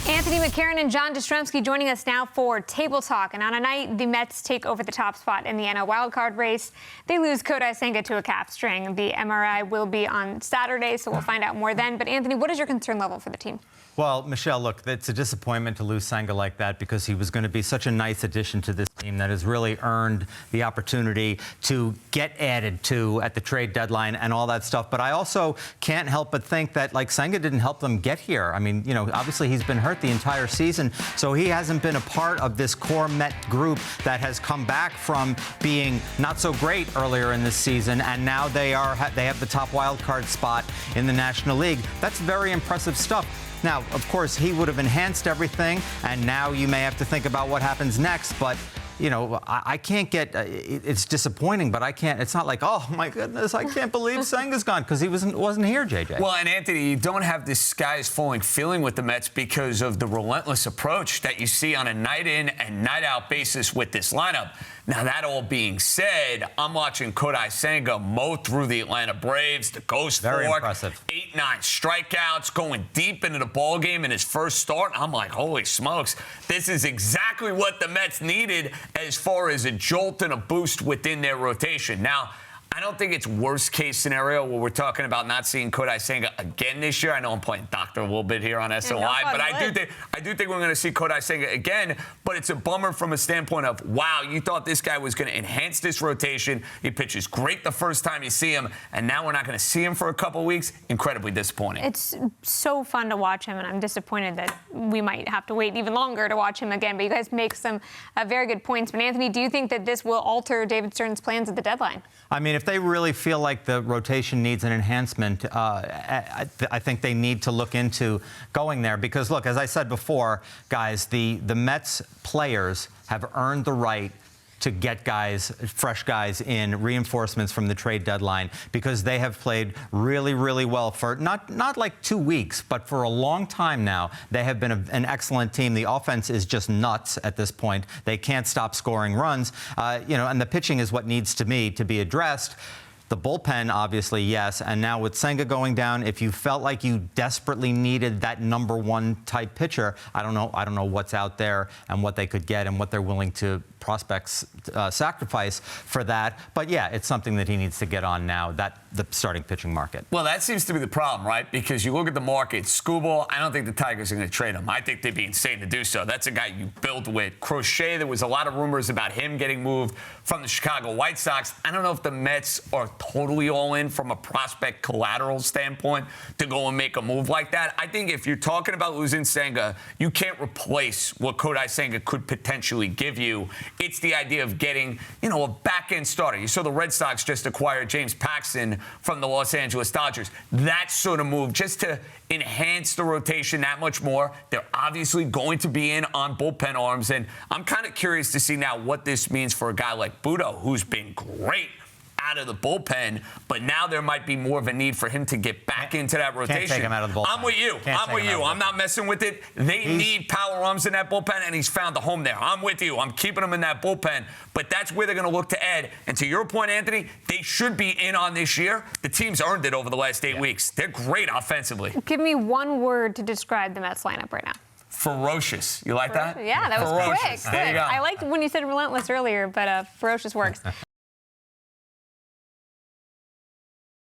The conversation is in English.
Anthony McCarron and Jastremski joining us now for Table Talk. And on a night the Mets take over the top spot in the NL wildcard race, they lose Kodai Senga to a calf string. The MRI will be on Saturday, so we'll find out more then. But Anthony, what is your concern level for the team? Well, Michelle, look, it's a disappointment to lose Senga like that because he was going to be such a nice addition to this team that has really earned the opportunity to get added to at the trade deadline and all that stuff. But I also can't help but think that, like, Senga didn't help them get here. I mean, you know, obviously he's been hurt the entire season, so he hasn't been a part of this core Met group that has come back from being not so great earlier in this season, and now they have the top wild card spot in the National League. That's very impressive stuff. Now, of course, he would have enhanced everything, and now you may have to think about what happens next. But, you know, I can't get it's disappointing, but I can't. It's not like, oh, my goodness, I can't believe Senga's gone, because he wasn't here, JJ. Well, and Anthony, you don't have this sky is falling feeling with the Mets because of the relentless approach that you see on a night in and night out basis with this lineup. Now, that all being said, I'm watching Kodai Senga mow through the Atlanta Braves, the Ghost Very Fork, impressive. 8-9 strikeouts, going deep into the ball game in his first start. I'm like, holy smokes, this is exactly what the Mets needed as far as a jolt and a boost within their rotation. Now, I don't think it's worst case scenario where we're talking about not seeing Kodai Senga again this year. I know I'm playing doctor a little bit here on SNY, but I do think we're going to see Kodai Senga again. But it's a bummer from a standpoint of, wow, you thought this guy was going to enhance this rotation. He pitches great the first time you see him, and now we're not going to see him for a couple of weeks. Incredibly disappointing. It's so fun to watch him, and I'm disappointed that we might have to wait even longer to watch him again. But you guys make some very good points. But Anthony, do you think that this will alter David Stearns' plans at the deadline? I mean, if they really feel like the rotation needs an enhancement, I think they need to look into going there. Because, look, as I said before, guys, the Mets players have earned the right to get guys, fresh guys in, reinforcements from the trade deadline, because they have played really, really well for not like 2 weeks, but for a long time now. They have been an excellent team. The offense is just nuts at this point. They can't stop scoring runs, you know, and the pitching is what needs to be addressed. The bullpen, obviously, yes. And now with Senga going down, if you felt like you desperately needed that number one type pitcher, I don't know what's out there and what they could get and what they're willing to prospects sacrifice for that. But yeah, it's something that he needs to get on now, the starting pitching market. Well, that seems to be the problem, right? Because you look at the market, Skubal, I don't think the Tigers are going to trade him. I think they'd be insane to do so. That's a guy you build with. Crochet, there was a lot of rumors about him getting moved from the Chicago White Sox. I don't know if the Mets are totally all in from a prospect collateral standpoint to go and make a move like that. I think if you're talking about losing Senga, you can't replace what Kodai Senga could potentially give you. It's the idea of getting, you know, a back-end starter. You saw the Red Sox just acquire James Paxton from the Los Angeles Dodgers. That sort of move just to enhance the rotation that much more. They're obviously going to be in on bullpen arms, and I'm kind of curious to see now what this means for a guy like Budo, who's been great out of the bullpen, but now there might be more of a need for him to get back into that rotation. Can't take him out of the bullpen. I'm with you. I'm not messing with it. They need power arms in that bullpen, and he's found a home there. I'm with you. I'm keeping him in that bullpen, but that's where they're going to look to add. And to your point, Anthony, they should be in on this year. The team's earned it over the last 8 weeks. They're great offensively. Give me one word to describe the Mets lineup right now. Ferocious. You like that? Yeah, that was ferocious. Quick. There you go. I liked when you said relentless earlier, but ferocious works.